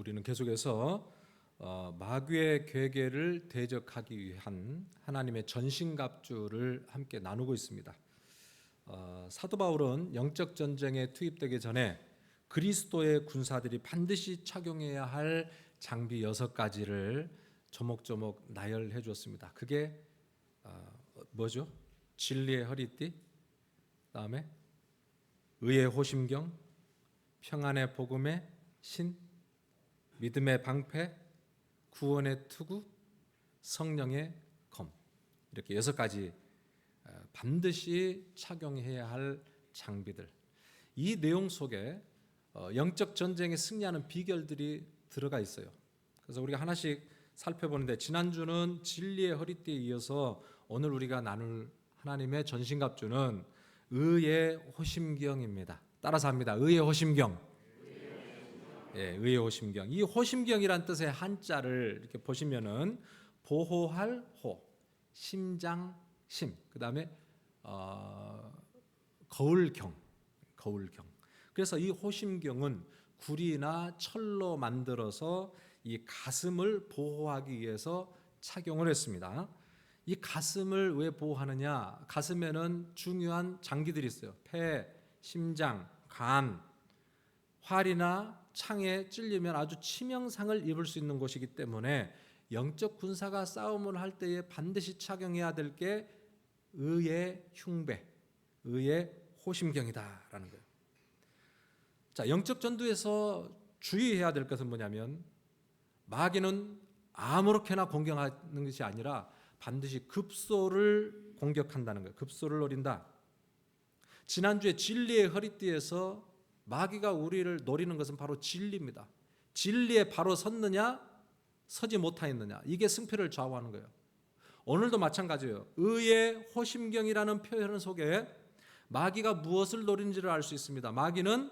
우리는 계속해서 마귀의 괴계를 대적하기 위한 하나님의 전신갑주를 함께 나누고 있습니다. 사도 바울은 영적 전쟁에 투입되기 전에 그리스도의 군사들이 반드시 착용해야 할 장비 6가지를 조목조목 나열해 주었습니다. 그게 뭐죠? 진리의 허리띠, 그다음에 의의 호심경, 평안의 복음의 신, 믿음의 방패, 구원의 투구, 성령의 검, 이렇게 6가지 반드시 착용해야 할 장비들. 이 내용 속에 영적 전쟁에 승리하는 비결들이 들어가 있어요. 그래서 우리가 하나씩 살펴보는데, 지난주는 진리의 허리띠에 이어서 오늘 우리가 나눌 하나님의 전신갑주는 의의 호심경입니다. 따라서 합니다. 의의 호심경. 예, 의의 호심경. 이 호심경이란 뜻의 한자를 이렇게 보시면은 보호할 호, 심장 심, 그다음에 거울경. 그래서 이 호심경은 구리나 철로 만들어서 이 가슴을 보호하기 위해서 착용을 했습니다. 이 가슴을 왜 보호하느냐? 가슴에는 중요한 장기들이 있어요. 폐, 심장, 간, 활이나 창에 찔리면 아주 치명상을 입을 수 있는 곳이기 때문에 영적 군사가 싸움을 할 때에 반드시 착용해야 될 게 의의 흉배, 의의 호심경이다라는 거예요. 자, 영적 전투에서 주의해야 될 것은 뭐냐면, 마귀는 아무렇게나 공격하는 것이 아니라 반드시 급소를 공격한다는 거예요. 급소를 노린다. 지난주에 진리의 허리띠에서 마귀가 우리를 노리는 것은 바로 진리입니다. 진리에 바로 섰느냐, 서지 못하였느냐, 이게 승패를 좌우하는 거예요. 오늘도 마찬가지예요. 의의 호심경이라는 표현 속에 마귀가 무엇을 노리는지를 알 수 있습니다. 마귀는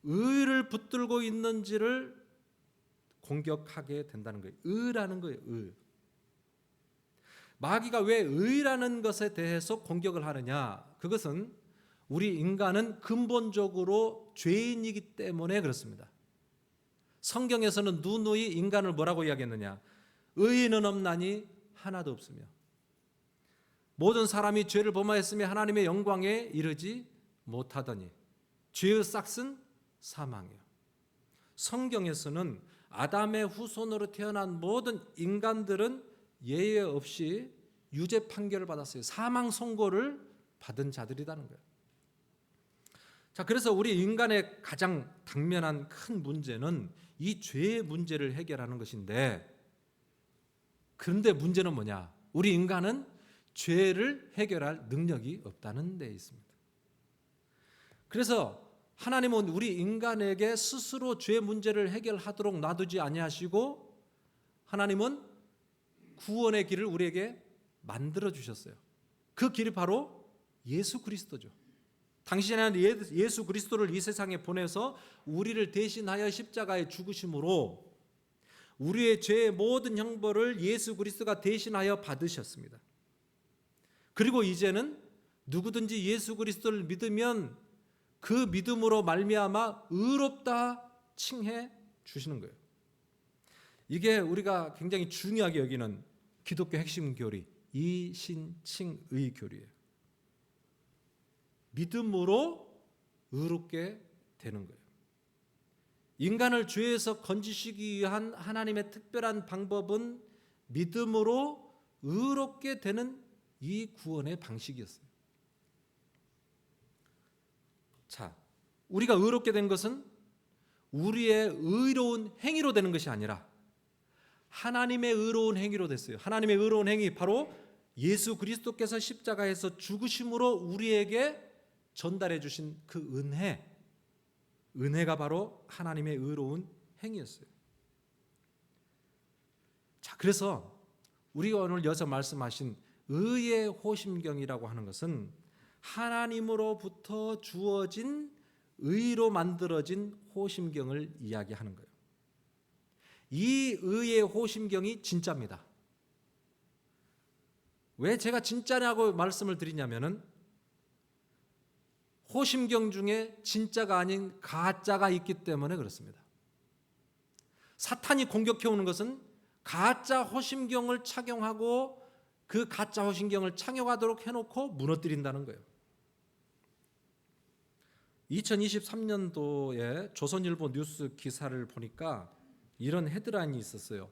의를 붙들고 있는지를 공격하게 된다는 거예요. 의라는 거예요. 의. 마귀가 왜 의라는 것에 대해서 공격을 하느냐? 그것은 우리 인간은 근본적으로 죄인이기 때문에 그렇습니다. 성경에서는 누누이 인간을 뭐라고 이야기했느냐? 의인은 없나니 하나도 없으며 모든 사람이 죄를 범하였으며 하나님의 영광에 이르지 못하더니 죄의 싹은 사망이요. 성경에서는 아담의 후손으로 태어난 모든 인간들은 예외 없이 유죄 판결을 받았어요. 사망 선고를 받은 자들이라는 거예요. 자, 그래서 우리 인간의 가장 당면한 큰 문제는 이 죄의 문제를 해결하는 것인데, 그런데 문제는 뭐냐? 우리 인간은 죄를 해결할 능력이 없다는 데 있습니다. 그래서 하나님은 우리 인간에게 스스로 죄 문제를 해결하도록 놔두지 아니하시고, 하나님은 구원의 길을 우리에게 만들어 주셨어요. 그 길이 바로 예수 그리스도죠. 당신은 예수 그리스도를 이 세상에 보내서 우리를 대신하여 십자가에 죽으심으로 우리의 죄의 모든 형벌을 예수 그리스도가 대신하여 받으셨습니다. 그리고 이제는 누구든지 예수 그리스도를 믿으면 그 믿음으로 말미암아 의롭다 칭해 주시는 거예요. 이게 우리가 굉장히 중요하게 여기는 기독교 핵심 교리, 이신칭의 교리예요. 믿음으로 의롭게 되는 거예요. 인간을 죄에서 건지시기 위한 하나님의 특별한 방법은 믿음으로 의롭게 되는 이 구원의 방식이었어요. 자, 우리가 의롭게 된 것은 우리의 의로운 행위로 되는 것이 아니라 하나님의 의로운 행위로 됐어요. 하나님의 의로운 행위, 바로 예수 그리스도께서 십자가에서 죽으심으로 우리에게 전달해 주신 그 은혜가 바로 하나님의 의로운 행위였어요. 자, 그래서 우리가 오늘 여기서 말씀하신 의의 호심경이라고 하는 것은 하나님으로부터 주어진 의로 만들어진 호심경을 이야기하는 거예요. 이 의의 호심경이 진짜입니다. 왜 제가 진짜냐고 말씀을 드리냐면은, 호심경 중에 진짜가 아닌 가짜가 있기 때문에 그렇습니다. 사탄이 공격해 오는 것은 가짜 호심경을 착용하고 그 가짜 호심경을 착용하도록 해놓고 무너뜨린다는 거예요. 2023년도에 조선일보 뉴스 기사를 보니까 이런 헤드라인이 있었어요.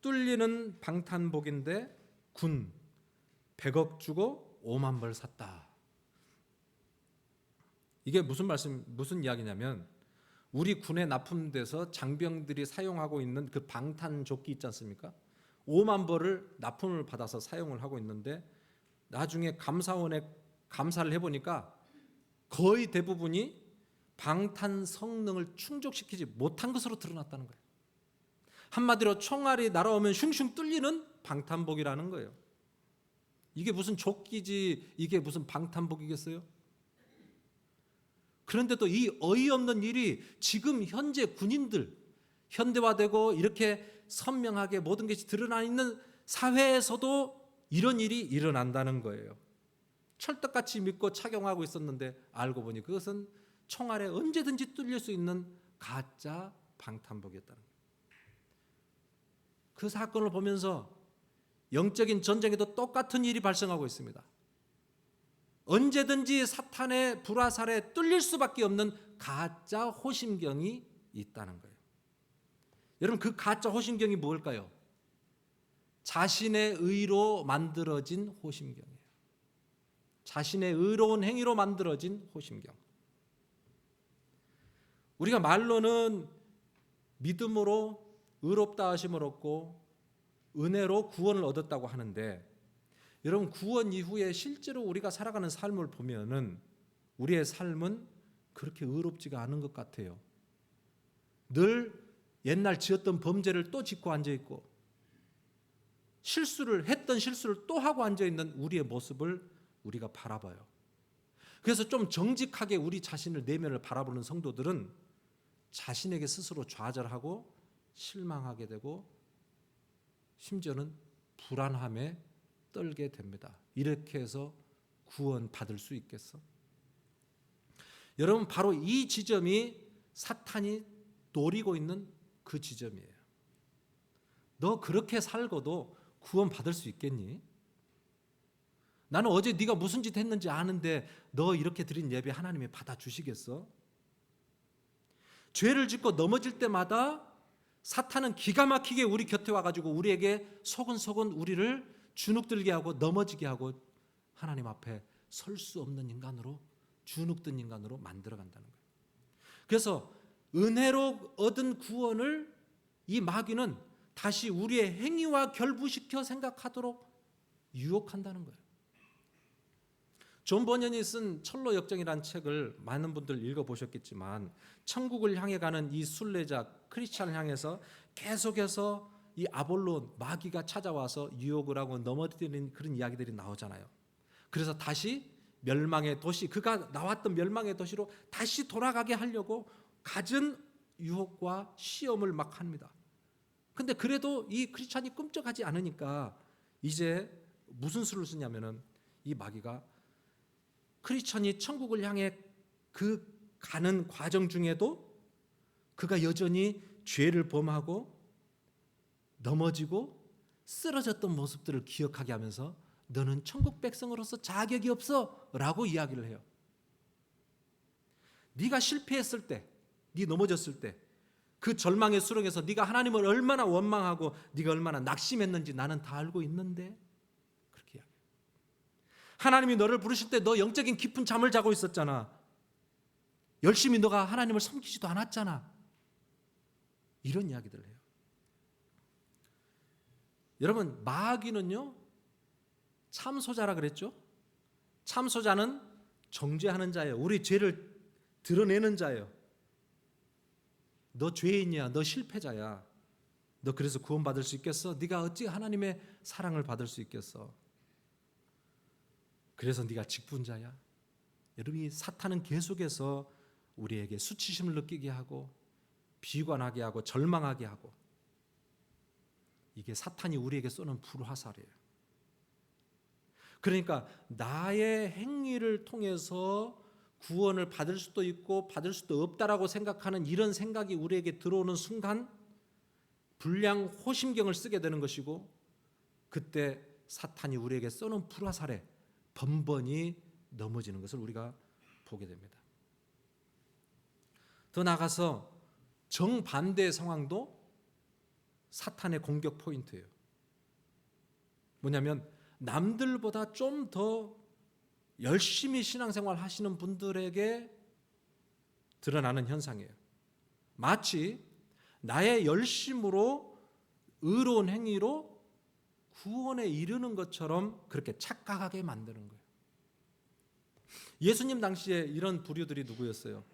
뚫리는 방탄복인데 군 100억 주고 5만 벌 샀다. 이게 무슨 이야기냐면 우리 군에 납품돼서 장병들이 사용하고 있는 그 방탄조끼 있지 않습니까? 5만 벌을 납품을 받아서 사용을 하고 있는데 나중에 감사원에 감사를 해보니까 거의 대부분이 방탄 성능을 충족시키지 못한 것으로 드러났다는 거예요. 한마디로 총알이 날아오면 슝슝 뚫리는 방탄복이라는 거예요. 이게 무슨 조끼지 이게 무슨 방탄복이겠어요? 그런데도 이 어이없는 일이 지금 현재 군인들 현대화되고 이렇게 선명하게 모든 것이 드러나 있는 사회에서도 이런 일이 일어난다는 거예요. 철떡같이 믿고 착용하고 있었는데 알고 보니 그것은 총알에 언제든지 뚫릴 수 있는 가짜 방탄복이었다는 거예요. 그 사건을 보면서 영적인 전쟁에도 똑같은 일이 발생하고 있습니다. 언제든지 사탄의 불화살에 뚫릴 수밖에 없는 가짜 호심경이 있다는 거예요. 여러분 그 가짜 호심경이 뭘까요? 자신의 의로 만들어진 호심경이에요. 자신의 의로운 행위로 만들어진 호심경. 우리가 말로는 믿음으로 의롭다 하심을 얻고 은혜로 구원을 얻었다고 하는데 여러분 구원 이후에 실제로 우리가 살아가는 삶을 보면은 우리의 삶은 그렇게 의롭지가 않은 것 같아요. 늘 옛날 지었던 범죄를 또 짓고 앉아 있고 했던 실수를 또 하고 앉아 있는 우리의 모습을 우리가 바라봐요. 그래서 좀 정직하게 우리 자신을 내면을 바라보는 성도들은 자신에게 스스로 좌절하고 실망하게 되고 심지어는 불안함에 떨게 됩니다. 이렇게 해서 구원 받을 수 있겠어? 여러분 바로 이 지점이 사탄이 노리고 있는 그 지점이에요. 너 그렇게 살고도 구원 받을 수 있겠니? 나는 어제 네가 무슨 짓 했는지 아는데 너 이렇게 드린 예배 하나님이 받아주시겠어? 죄를 짓고 넘어질 때마다 사탄은 기가 막히게 우리 곁에 와가지고 우리에게 소근소근 우리를 주눅들게 하고 넘어지게 하고 하나님 앞에 설 수 없는 인간으로 주눅든 인간으로 만들어간다는 거예요. 그래서 은혜로 얻은 구원을 이 마귀는 다시 우리의 행위와 결부시켜 생각하도록 유혹한다는 거예요. 존 버년이 쓴 철로 역정이라는 책을 많은 분들 읽어보셨겠지만 천국을 향해 가는 이 순례자 크리스찬을 향해서 계속해서 이 아볼론 마귀가 찾아와서 유혹을 하고 넘어뜨리는 그런 이야기들이 나오잖아요. 그래서 다시 멸망의 도시, 그가 나왔던 멸망의 도시로 다시 돌아가게 하려고 갖은 유혹과 시험을 막 합니다. 근데 그래도 이 크리스찬이 꿈쩍하지 않으니까 이제 무슨 수를 쓰냐면은 이 마귀가 크리스찬이 천국을 향해 그 가는 과정 중에도 그가 여전히 죄를 범하고 넘어지고 쓰러졌던 모습들을 기억하게 하면서 너는 천국 백성으로서 자격이 없어 라고 이야기를 해요. 네가 실패했을 때, 네 넘어졌을 때 그 절망의 수렁에서 네가 하나님을 얼마나 원망하고 네가 얼마나 낙심했는지 나는 다 알고 있는데 그렇게 이야기해요. 하나님이 너를 부르실 때 너 영적인 깊은 잠을 자고 있었잖아. 열심히 너가 하나님을 섬기지도 않았잖아. 이런 이야기들을 해요. 여러분 마귀는요 참소자라 그랬죠? 참소자는 정죄하는 자예요. 우리 죄를 드러내는 자예요. 너 죄인이야. 너 실패자야. 너 그래서 구원받을 수 있겠어? 네가 어찌 하나님의 사랑을 받을 수 있겠어? 그래서 네가 직분자야. 여러분 이 사탄은 계속해서 우리에게 수치심을 느끼게 하고 비관하게 하고 절망하게 하고 이게 사탄이 우리에게 쏘는 불화살이에요. 그러니까 나의 행위를 통해서 구원을 받을 수도 있고 받을 수도 없다라고 생각하는 이런 생각이 우리에게 들어오는 순간 불량 호심경을 쓰게 되는 것이고, 그때 사탄이 우리에게 쏘는 불화살에 번번이 넘어지는 것을 우리가 보게 됩니다. 더 나아가서 정반대의 상황도 사탄의 공격 포인트예요. 뭐냐면 남들보다 좀 더 열심히 신앙생활 하시는 분들에게 드러나는 현상이에요. 마치 나의 열심으로 의로운 행위로 구원에 이르는 것처럼 그렇게 착각하게 만드는 거예요. 예수님 당시에 이런 부류들이 누구였어요?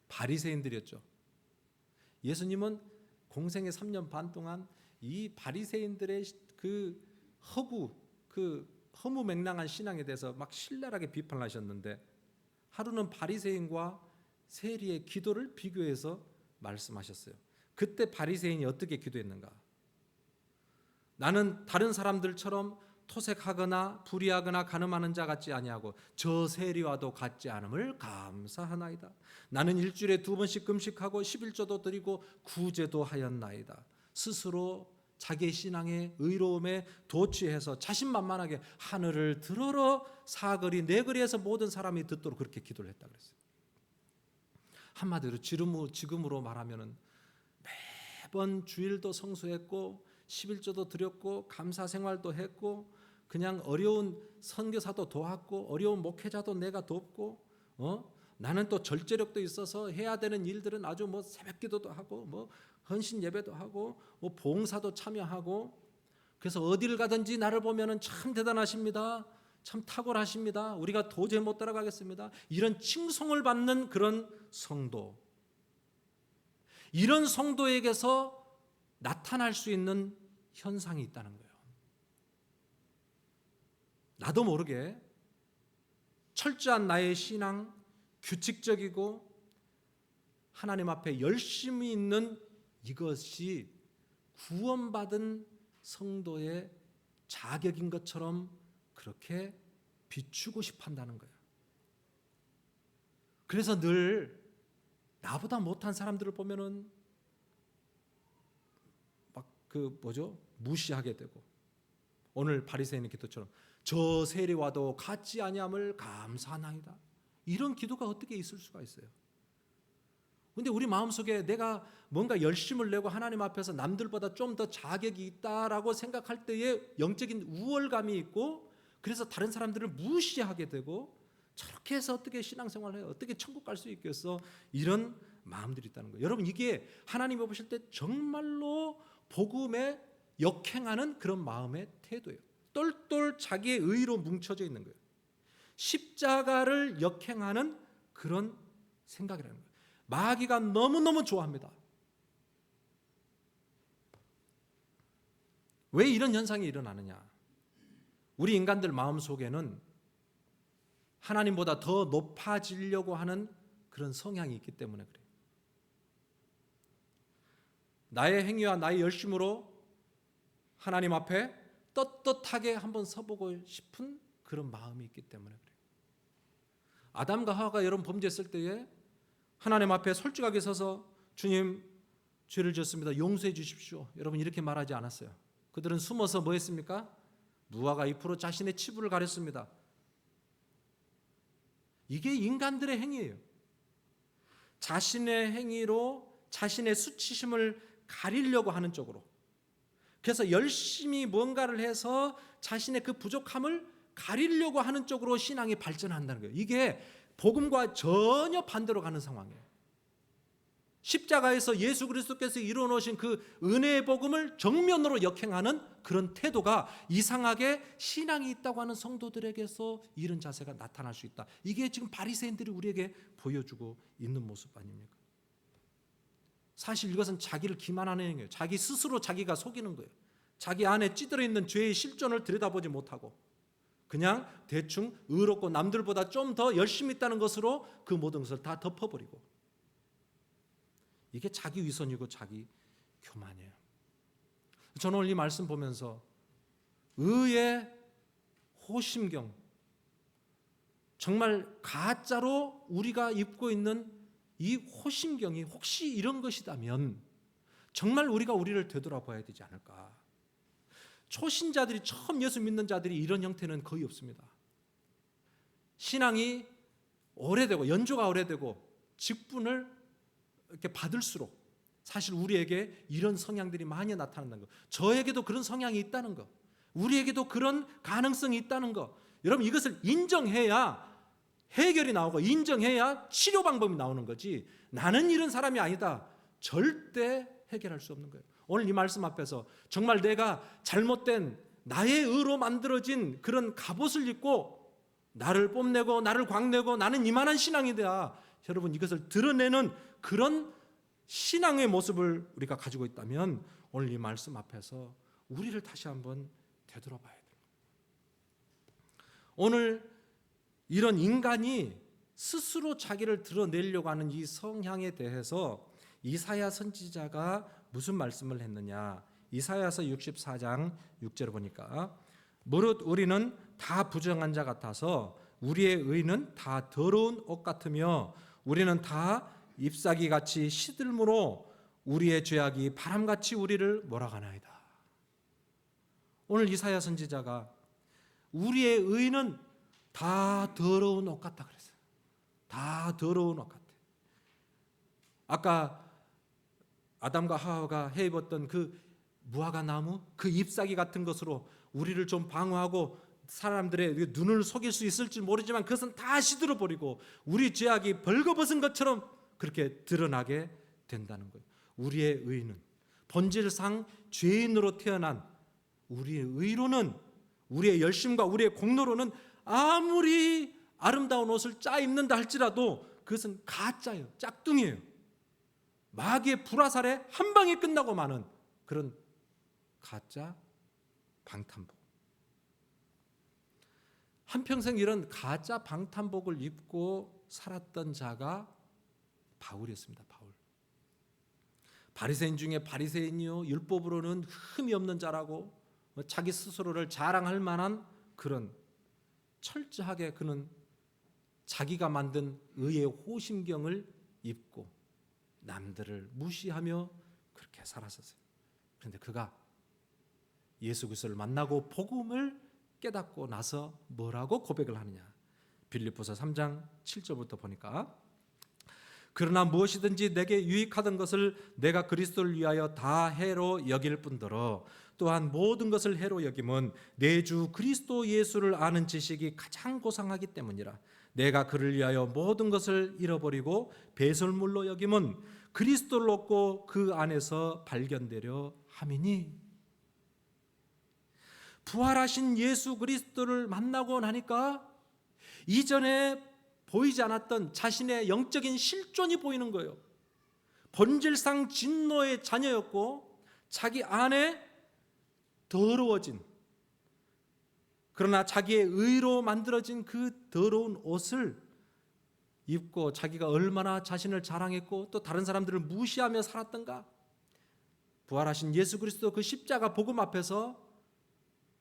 바리새인들이었죠. 예수님은 공생의 3년 반 동안 이 바리새인들의 그 허무맹랑한 신앙에 대해서 막 신랄하게 비판하셨는데, 하루는 바리새인과 세리의 기도를 비교해서 말씀하셨어요. 그때 바리새인이 어떻게 기도했는가? 나는 다른 사람들처럼 토색하거나 불의하거나 간음하는 자 같지 아니하고 저 세리와도 같지 않음을 감사하나이다. 나는 일주일에 2번씩 금식하고 11조도 드리고 구제도 하였나이다. 스스로 자기의 신앙의 의로움에 도취해서 자신만만하게 하늘을 들어러 사거리 네거리에서 모든 사람이 듣도록 그렇게 기도를 했다 그랬어요. 한마디로 지금으로 말하면은 매번 주일도 성수했고 11조도 드렸고 감사 생활도 했고 그냥 어려운 선교사도 도왔고 어려운 목회자도 내가 돕고 나는 또 절제력도 있어서 해야 되는 일들은 아주 새벽기도도 하고 헌신 예배도 하고 봉사도 참여하고, 그래서 어디를 가든지 나를 보면은 참 대단하십니다. 참 탁월하십니다. 우리가 도저히 못 따라가겠습니다. 이런 칭송을 받는 그런 성도, 이런 성도에게서 나타날 수 있는 현상이 있다는 거예요. 나도 모르게 철저한 나의 신앙, 규칙적이고 하나님 앞에 열심히 있는 이것이 구원받은 성도의 자격인 것처럼 그렇게 비추고 싶어 한다는 거예요. 그래서 늘 나보다 못한 사람들을 보면은 무시하게 되고, 오늘 바리새인의 기도처럼 저 세리와도 같지 아니함을 감사하나이다. 이런 기도가 어떻게 있을 수가 있어요? 근데 우리 마음속에 내가 뭔가 열심을 내고 하나님 앞에서 남들보다 좀 더 자격이 있다라고 생각할 때에 영적인 우월감이 있고, 그래서 다른 사람들을 무시하게 되고, 저렇게 해서 어떻게 신앙생활을 해요? 어떻게 천국 갈 수 있겠어? 이런 마음들이 있다는 거예요. 여러분, 이게 하나님이 보실 때 정말로 복음에 역행하는 그런 마음의 태도예요. 똘똘 자기의 의로 뭉쳐져 있는 거예요. 십자가를 역행하는 그런 생각이라는 거예요. 마귀가 너무너무 좋아합니다. 왜 이런 현상이 일어나느냐? 우리 인간들 마음속에는 하나님보다 더 높아지려고 하는 그런 성향이 있기 때문에 그래요. 나의 행위와 나의 열심으로 하나님 앞에 떳떳하게 한번 서보고 싶은 그런 마음이 있기 때문에 그래요. 아담과 하와가 여러분 범죄했을 때에 하나님 앞에 솔직하게 서서 주님 죄를 지었습니다. 용서해 주십시오. 여러분 이렇게 말하지 않았어요. 그들은 숨어서 뭐 했습니까? 무화과 잎으로 자신의 치부를 가렸습니다. 이게 인간들의 행위예요. 자신의 행위로 자신의 수치심을 가리려고 하는 쪽으로, 그래서 열심히 뭔가를 해서 자신의 그 부족함을 가리려고 하는 쪽으로 신앙이 발전한다는 거예요. 이게 복음과 전혀 반대로 가는 상황이에요. 십자가에서 예수 그리스도께서 이루어놓으신 그 은혜의 복음을 정면으로 역행하는 그런 태도가 이상하게 신앙이 있다고 하는 성도들에게서 이런 자세가 나타날 수 있다. 이게 지금 바리새인들이 우리에게 보여주고 있는 모습 아닙니까? 사실 이것은 자기를 기만하는 행위예요. 자기 스스로 자기가 속이는 거예요. 자기 안에 찌들어 있는 죄의 실존을 들여다보지 못하고 그냥 대충 의롭고 남들보다 좀 더 열심히 있다는 것으로 그 모든 것을 다 덮어버리고, 이게 자기 위선이고 자기 교만이에요. 저는 오늘 이 말씀 보면서 의의 호심경, 정말 가짜로 우리가 입고 있는 이 호심경이 혹시 이런 것이다면 정말 우리를 되돌아봐야 되지 않을까. 초신자들이, 처음 예수 믿는 자들이 이런 형태는 거의 없습니다. 신앙이 오래되고 연조가 오래되고 직분을 이렇게 받을수록 사실 우리에게 이런 성향들이 많이 나타난다는 것, 저에게도 그런 성향이 있다는 것, 우리에게도 그런 가능성이 있다는 것, 여러분 이것을 인정해야 해결이 나오고 인정해야 치료 방법이 나오는 거지, 나는 이런 사람이 아니다 절대 해결할 수 없는 거예요. 오늘 이 말씀 앞에서 정말 내가 잘못된 나의 의로 만들어진 그런 갑옷을 입고 나를 뽐내고 나를 광내고 나는 이만한 신앙이다, 여러분 이것을 드러내는 그런 신앙의 모습을 우리가 가지고 있다면 오늘 이 말씀 앞에서 우리를 다시 한번 되돌아봐야 돼요. 오늘 이런 인간이 스스로 자기를 드러내려고 하는 이 성향에 대해서 이사야 선지자가 무슨 말씀을 했느냐. 이사야서 64장 6절을 보니까 무릇 우리는 다 부정한 자 같아서 우리의 의는 다 더러운 옷 같으며 우리는 다 잎사귀같이 시들므로 우리의 죄악이 바람같이 우리를 몰아가나이다. 오늘 이사야 선지자가 우리의 의는 다 더러운 옷 같다 그랬어요. 다 더러운 옷 같아. 아까 아담과 하와가 해 입었던 그 무화과 나무, 그 잎사귀 같은 것으로 우리를 좀 방어하고 사람들의 눈을 속일 수 있을지 모르지만 그것은 다 시들어 버리고 우리 죄악이 벌거벗은 것처럼 그렇게 드러나게 된다는 거예요. 우리의 의는 본질상 죄인으로 태어난 우리의 의로는, 우리의 열심과 우리의 공로로는 아무리 아름다운 옷을 짜 입는다 할지라도 그것은 가짜예요. 짝퉁이에요. 마귀의 불화살에 한 방에 끝나고 마는 그런 가짜 방탄복. 한평생 이런 가짜 방탄복을 입고 살았던 자가 바울이었습니다. 바울. 바리새인 중에 바리새인이요, 율법으로는 흠이 없는 자라고 자기 스스로를 자랑할 만한 그런 철저하게 그는 자기가 만든 의의 호심경을 입고 남들을 무시하며 그렇게 살았었어요. 그런데 그가 예수 그리스도를 만나고 복음을 깨닫고 나서 뭐라고 고백을 하느냐. 빌립보서 3장 7절부터 보니까 그러나 무엇이든지 내게 유익하던 것을 내가 그리스도를 위하여 다 해로 여길 뿐더러 또한 모든 것을 해로 여김은 내 주 그리스도 예수를 아는 지식이 가장 고상하기 때문이라. 내가 그를 위하여 모든 것을 잃어버리고 배설물로 여김은 그리스도를 얻고 그 안에서 발견되려 함이니. 부활하신 예수 그리스도를 만나고 나니까 이전에 보이지 않았던 자신의 영적인 실존이 보이는 거예요. 본질상 진노의 자녀였고 자기 안에 더러워진, 그러나 자기의 의로 만들어진 그 더러운 옷을 입고 자기가 얼마나 자신을 자랑했고 또 다른 사람들을 무시하며 살았던가. 부활하신 예수 그리스도 그 십자가 복음 앞에서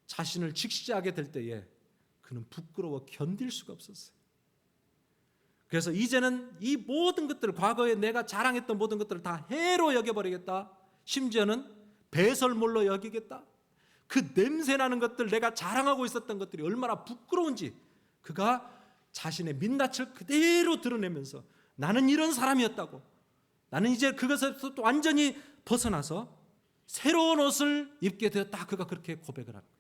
자신을 직시하게 될 때에 그는 부끄러워 견딜 수가 없었어요. 그래서 이제는 이 모든 것들, 과거에 내가 자랑했던 모든 것들을 다 해로 여겨버리겠다. 심지어는 배설물로 여기겠다. 그 냄새나는 것들, 내가 자랑하고 있었던 것들이 얼마나 부끄러운지 그가 자신의 민낯을 그대로 드러내면서 나는 이런 사람이었다고, 나는 이제 그것에서 또 완전히 벗어나서 새로운 옷을 입게 되었다. 그가 그렇게 고백을 하는 거예요.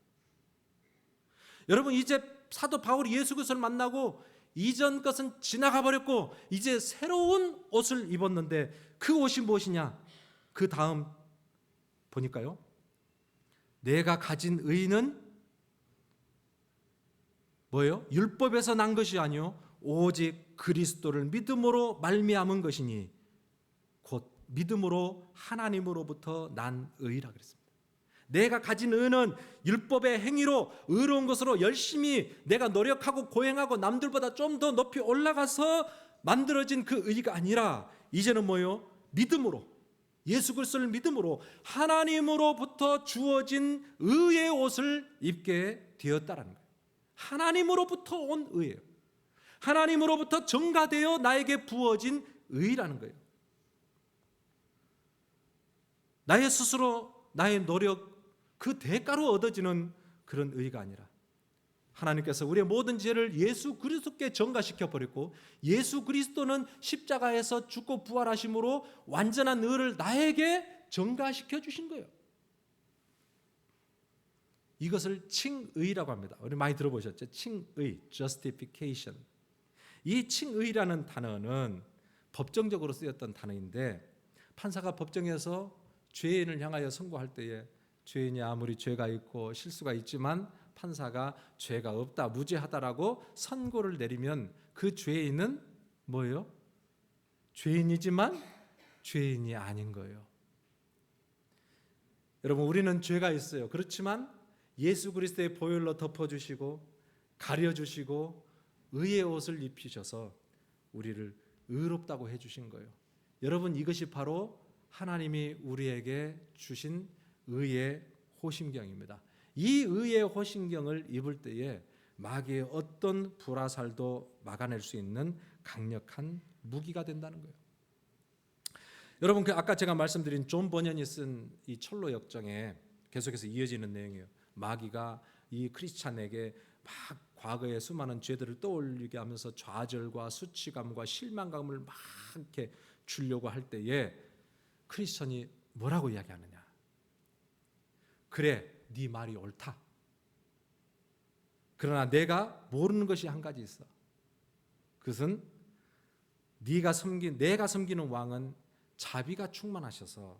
여러분, 이제 사도 바울이 예수 그리스도를 만나고 이전 것은 지나가 버렸고 이제 새로운 옷을 입었는데 그 옷이 무엇이냐? 그 다음 보니까요, 내가 가진 의는 뭐예요? 율법에서 난 것이 아니요 오직 그리스도를 믿음으로 말미암은 것이니 곧 믿음으로 하나님으로부터 난 의라 그랬습니다. 내가 가진 의는 율법의 행위로 의로운 것으로 열심히 내가 노력하고 고행하고 남들보다 좀 더 높이 올라가서 만들어진 그 의가 아니라 이제는 뭐예요? 믿음으로, 예수 그리스도를 믿음으로 하나님으로부터 주어진 의의 옷을 입게 되었다라는 거예요. 하나님으로부터 온 의예요. 하나님으로부터 전가되어 나에게 부어진 의라는 거예요. 나의 스스로, 나의 노력, 그 대가로 얻어지는 그런 의가 아니라 하나님께서 우리의 모든 죄를 예수 그리스도께 전가시켜 버렸고, 예수 그리스도는 십자가에서 죽고 부활하심으로 완전한 의를 나에게 전가시켜 주신 거예요. 이것을 칭의라고 합니다. 우리 많이 들어보셨죠? 칭의, justification. 이 칭의라는 단어는 법정적으로 쓰였던 단어인데, 판사가 법정에서 죄인을 향하여 선고할 때에 죄인이 아무리 죄가 있고 실수가 있지만 판사가 죄가 없다, 무죄하다라고 선고를 내리면 그 죄인은 뭐예요? 죄인이지만 죄인이 아닌 거예요. 여러분, 우리는 죄가 있어요. 그렇지만 예수 그리스도의 보혈로 덮어주시고 가려주시고 의의 옷을 입히셔서 우리를 의롭다고 해주신 거예요. 여러분, 이것이 바로 하나님이 우리에게 주신 의의 호심경입니다. 이 의의 호심경을 입을 때에 마귀의 어떤 불화살도 막아낼 수 있는 강력한 무기가 된다는 거예요. 여러분, 아까 제가 말씀드린 존 버년이 쓴 이 철로 역정에 계속해서 이어지는 내용이에요. 마귀가 이 크리스찬에게 막 과거의 수많은 죄들을 떠올리게 하면서 좌절과 수치감과 실망감을 막 이렇게 주려고 할 때에 크리스천이 뭐라고 이야기하느냐? 그래, 네 말이 옳다. 그러나 내가 모르는 것이 한 가지 있어. 그것은 내가 섬기는 왕은 자비가 충만하셔서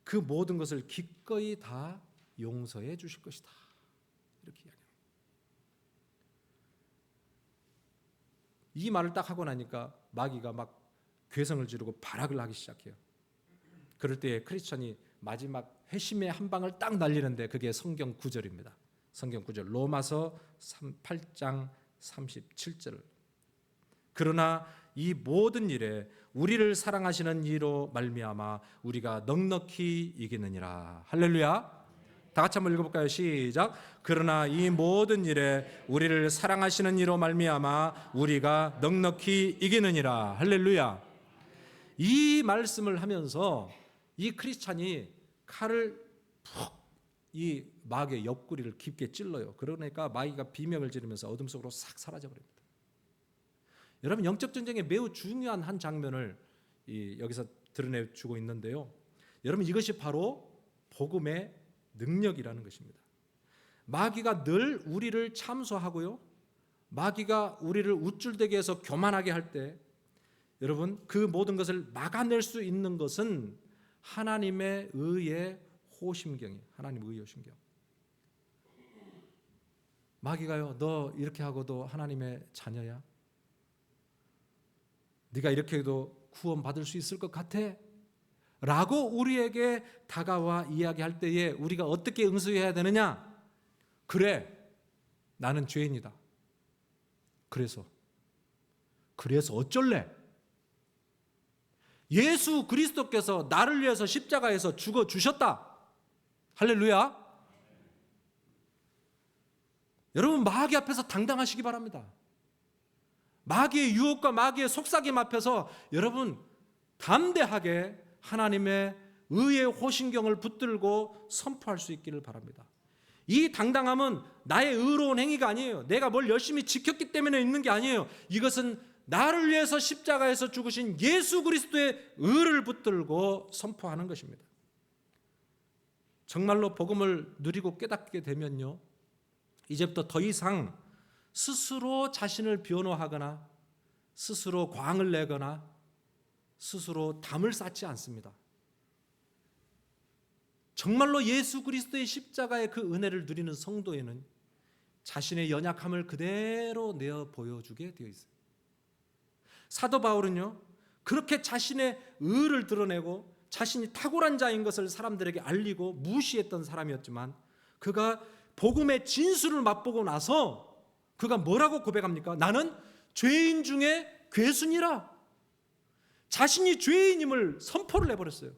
그 모든 것을 기꺼이 다 용서해 주실 것이다. 이렇게 이야기합니다. 이 말을 딱 하고 나니까 마귀가 막 괴성을 지르고 발악을 하기 시작해요. 그럴 때 크리스천이 마지막 회심의 한 방을 딱 날리는데 그게 성경 구절입니다. 성경 구절, 로마서 8장 37절. 그러나 이 모든 일에 우리를 사랑하시는 이로 말미암아 우리가 넉넉히 이기느니라. 할렐루야. 다 같이 한번 읽어볼까요? 시작. 그러나 이 모든 일에 우리를 사랑하시는 이로 말미암아 우리가 넉넉히 이기느니라. 할렐루야. 이 말씀을 하면서 이 크리스찬이 칼을 푹 이 마귀의 옆구리를 깊게 찔러요. 그러니까 마귀가 비명을 지르면서 어둠 속으로 싹 사라져버립니다. 여러분, 영적 전쟁의 매우 중요한 한 장면을 여기서 드러내주고 있는데요. 여러분, 이것이 바로 복음의 능력이라는 것입니다. 마귀가 늘 우리를 참소하고요, 마귀가 우리를 우쭐대게 해서 교만하게 할 때, 여러분, 그 모든 것을 막아낼 수 있는 것은 하나님의 의의 호심경이에요. 하나님의 의의 호심경. 마귀가요, 너 이렇게 하고도 하나님의 자녀야? 네가 이렇게 해도 구원받을 수 있을 것 같아? 라고 우리에게 다가와 이야기할 때에 우리가 어떻게 응수해야 되느냐? 그래, 나는 죄인이다. 그래서 어쩔래? 예수 그리스도께서 나를 위해서 십자가에서 죽어주셨다. 할렐루야. 여러분, 마귀 앞에서 당당하시기 바랍니다. 마귀의 유혹과 마귀의 속삭임 앞에서 여러분 담대하게 하나님의 의의 호신경을 붙들고 선포할 수 있기를 바랍니다. 이 당당함은 나의 의로운 행위가 아니에요. 내가 뭘 열심히 지켰기 때문에 있는 게 아니에요. 이것은 나를 위해서 십자가에서 죽으신 예수 그리스도의 의를 붙들고 선포하는 것입니다. 정말로 복음을 누리고 깨닫게 되면요, 이제부터 더 이상 스스로 자신을 변호하거나 스스로 광을 내거나 스스로 담을 쌓지 않습니다. 정말로 예수 그리스도의 십자가의 그 은혜를 누리는 성도에는 자신의 연약함을 그대로 내어 보여주게 되어 있어요. 사도 바울은요, 그렇게 자신의 의를 드러내고 자신이 탁월한 자인 것을 사람들에게 알리고 무시했던 사람이었지만, 그가 복음의 진수를 맛보고 나서 그가 뭐라고 고백합니까? 나는 죄인 중에 괴순이라. 자신이 죄인임을 선포를 해버렸어요.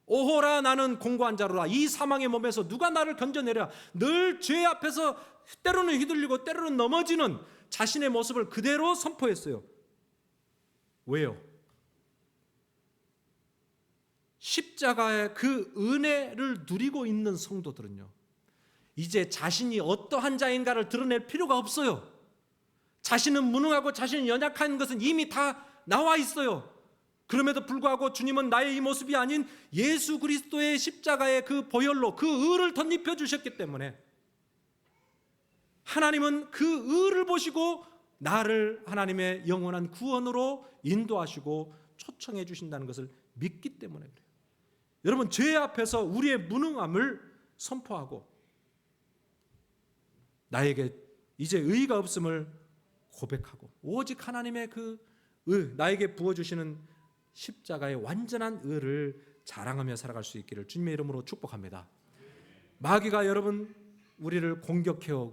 오호라, 나는 공고한 자로라. 이 사망의 몸에서 누가 나를 건져내랴. 늘 죄 앞에서 때로는 휘둘리고 때로는 넘어지는 자신의 모습을 그대로 선포했어요. 왜요? 십자가의 그 은혜를 누리고 있는 성도들은요, 이제 자신이 어떠한 자인가를 드러낼 필요가 없어요. 자신은 무능하고 자신은 연약한 것은 이미 다 나와 있어요. 그럼에도 불구하고 주님은 나의 이 모습이 아닌 예수 그리스도의 십자가의 그 보혈로 그 의를 덧입혀 주셨기 때문에 하나님은 그 의를 보시고 나를 하나님의 영원한 구원으로 인도하시고 초청해 주신다는 것을 믿기 때문에 그래요. 여러분, 죄 앞에서 우리의 무능함을 선포하고 나에게 이제 의의가 없음을 고백하고 오직 하나님의 그 의, 나에게 부어주시는 십자가의 완전한 의를 자랑하며 살아갈 수 있기를 주님의 이름으로 축복합니다. 마귀가 여러분 우리를 공격해오고